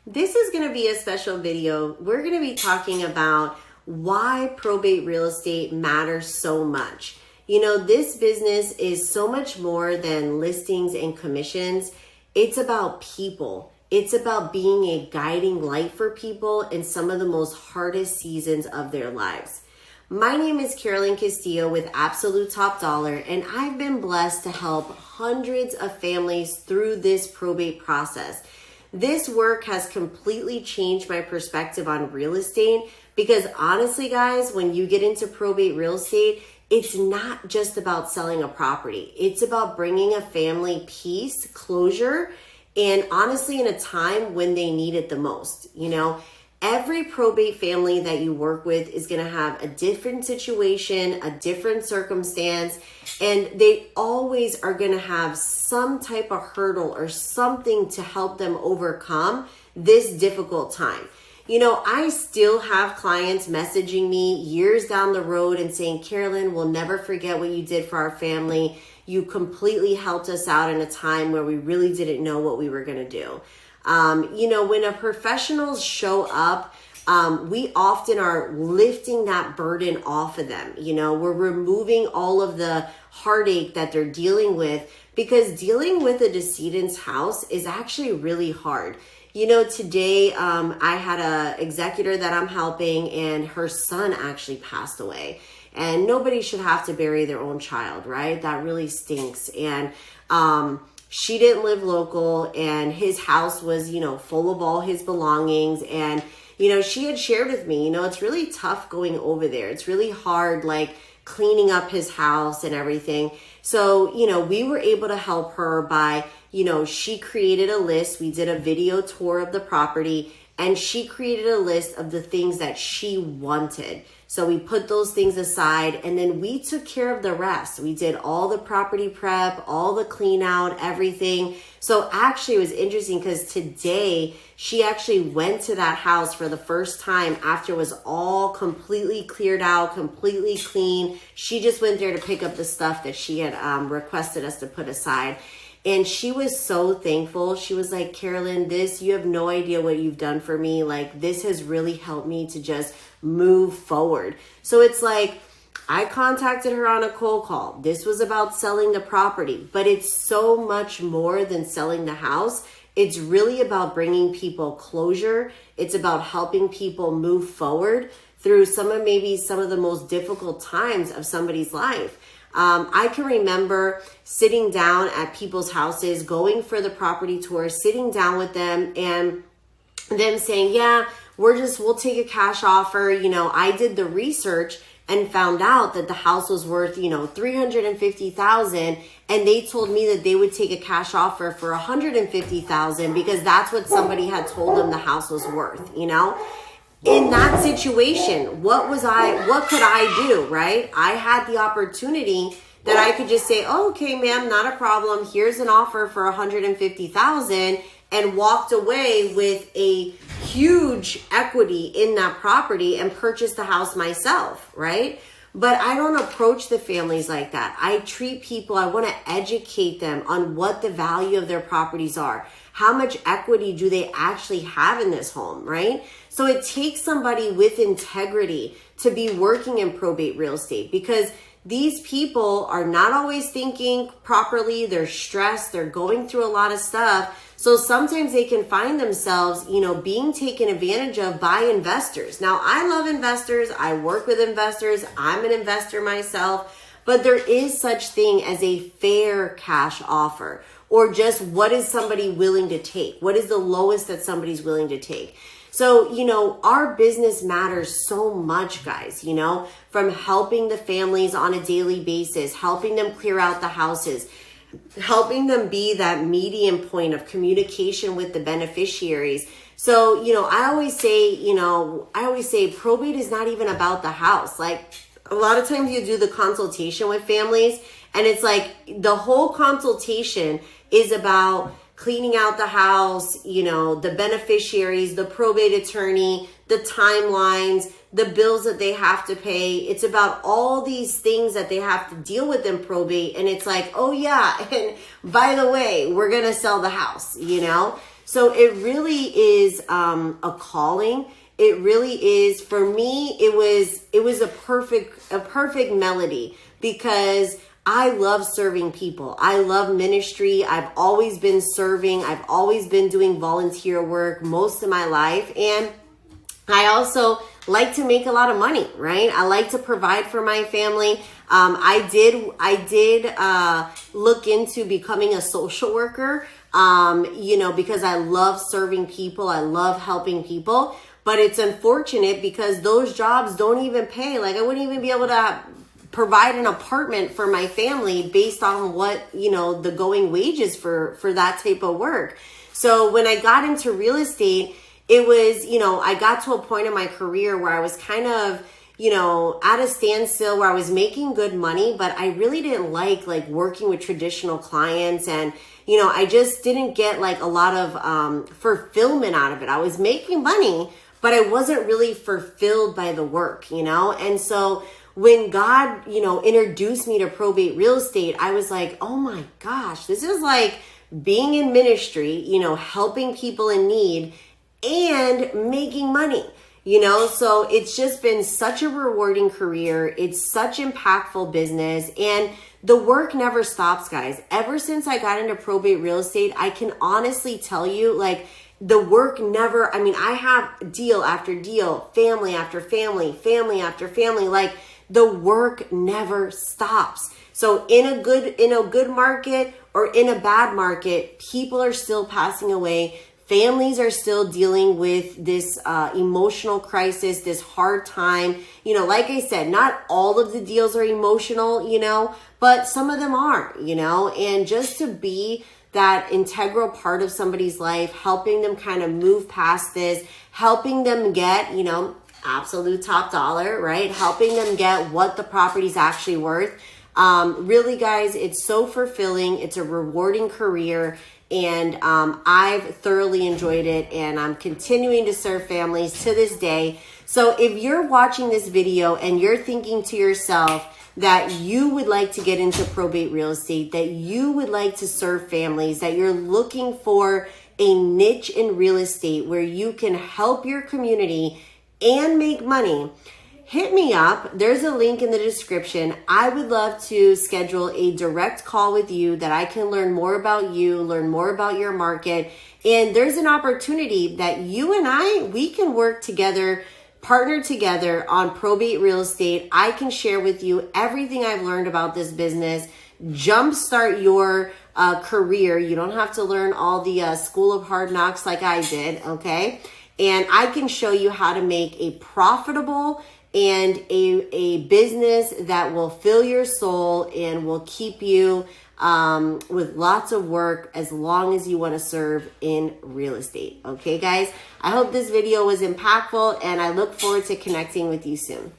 This is going to be a special video. We're going to be talking about why probate real estate matters so much. You know, this business is so much more than listings and commissions. It's about people. It's about being a guiding light for people in some of the most hardest seasons of their lives. My name is Carolynn Castillo with Absolute Top Dollar, and I've been blessed to help hundreds of families through this probate process. This work has completely changed my perspective on real estate because honestly, guys, when you get into probate real estate, it's not just about selling a property. It's about bringing a family peace, closure, and honestly, in a time when they need it the most. You know, every probate family that you work with is going to have a different situation, a different circumstance, and they always are going to have some type of hurdle or something to help them overcome this difficult time. You know, I still have clients messaging me years down the road and saying, Carolynn, we'll never forget what you did for our family. You completely helped us out in a time where we really didn't know what we were going to do. You know, when a professionals show up, we often are lifting that burden off of them. You know, we're removing all of the heartache that they're dealing with, because dealing with a decedent's house is actually really hard. You know, today I had a executor that I'm helping, and her son actually passed away. And nobody should have to bury their own child, right? That really stinks. And she didn't live local, and his house was, you know, full of all his belongings. And, you know, she had shared with me, you know, it's really tough going over there. It's really hard, like cleaning up his house and everything. So, you know, we were able to help her by, you know, she created a list. We did a video tour of the property, and she created a list of the things that she wanted. So we put those things aside, and then we took care of the rest. We did all the property prep, all the clean out, everything. So actually it was interesting because today she actually went to that house for the first time after it was all completely cleared out, completely clean. She just went there to pick up the stuff that she had requested us to put aside. And she was so thankful. She was like, Carolynn, you have no idea what you've done for me. Like, this has really helped me to just move forward. So it's like, I contacted her on a cold call. This was about selling the property, but it's so much more than selling the house. It's really about bringing people closure. It's about helping people move forward through some of the most difficult times of somebody's life. I can remember sitting down at people's houses, going for the property tour, sitting down with them and them saying, yeah, we'll take a cash offer. You know, I did the research and found out that the house was worth, you know, $350,000. And they told me that they would take a cash offer for $150,000 because that's what somebody had told them the house was worth, you know? In that situation, what could I do, right? I had the opportunity that I could just say, oh, okay, ma'am, not a problem. Here's an offer for $150,000, and walked away with a huge equity in that property and purchased the house myself, right? But I don't approach the families like that. I treat people, I want to educate them on what the value of their properties are. How much equity do they actually have in this home, right? So it takes somebody with integrity to be working in probate real estate, because these people are not always thinking properly. They're stressed. They're going through a lot of stuff. So sometimes they can find themselves, you know, being taken advantage of by investors. Now, I love investors. I work with investors. I'm an investor myself. But there is such thing as a fair cash offer, or just what is somebody willing to take? What is the lowest that somebody's willing to take? So, you know, our business matters so much, guys, you know, from helping the families on a daily basis, helping them clear out the houses, helping them be that medium point of communication with the beneficiaries. So, you know, I always say probate is not even about the house. Like, a lot of times you do the consultation with families, and it's like the whole consultation is about cleaning out the house, you know, the beneficiaries, the probate attorney, the timelines, the bills that they have to pay. It's about all these things that they have to deal with in probate. And it's like, oh yeah, and by the way, we're going to sell the house, you know? So it really is a calling. It really is. For me, it was a perfect melody, because I love serving people. I love ministry. I've always been serving. I've always been doing volunteer work most of my life. And I also like to make a lot of money, right? I like to provide for my family. I did look into becoming a social worker, because I love serving people. I love helping people. But it's unfortunate because those jobs don't even pay. Like, I wouldn't even be able to provide an apartment for my family based on what, the going wages for that type of work. So when I got into real estate, it was, I got to a point in my career where I was kind of, at a standstill, where I was making good money, but I really didn't like working with traditional clients. And, I just didn't get a lot of fulfillment out of it. I was making money, but I wasn't really fulfilled by the work, And so when God, introduced me to probate real estate, I was like, oh my gosh, this is like being in ministry, helping people in need and making money, So it's just been such a rewarding career. It's such impactful business, and the work never stops, guys. Ever since I got into probate real estate, I can honestly tell you, the work never, I have deal after deal, family after family, family after family. The work never stops. So in a good market or in a bad market, people are still passing away. Families are still dealing with this emotional crisis, this hard time. Like I said, not all of the deals are emotional, but some of them are, and just to be that integral part of somebody's life, helping them kind of move past this, helping them get, absolute top dollar, right? Helping them get what the property's actually worth. Really, guys, it's so fulfilling. It's a rewarding career. And I've thoroughly enjoyed it, and I'm continuing to serve families to this day. So if you're watching this video and you're thinking to yourself that you would like to get into probate real estate, that you would like to serve families, that you're looking for a niche in real estate where you can help your community and make money, hit me up. There's a link in the description. I would love to schedule a direct call with you that I can learn more about you, learn more about your market. And there's an opportunity that you and we can work together, partner together on probate real estate. I can share with you everything I've learned about this business, jumpstart your career. You don't have to learn all the school of hard knocks like I did, okay? And I can show you how to make a profitable and a business that will fill your soul and will keep you with lots of work as long as you want to serve in real estate. Okay, guys? I hope this video was impactful, and I look forward to connecting with you soon.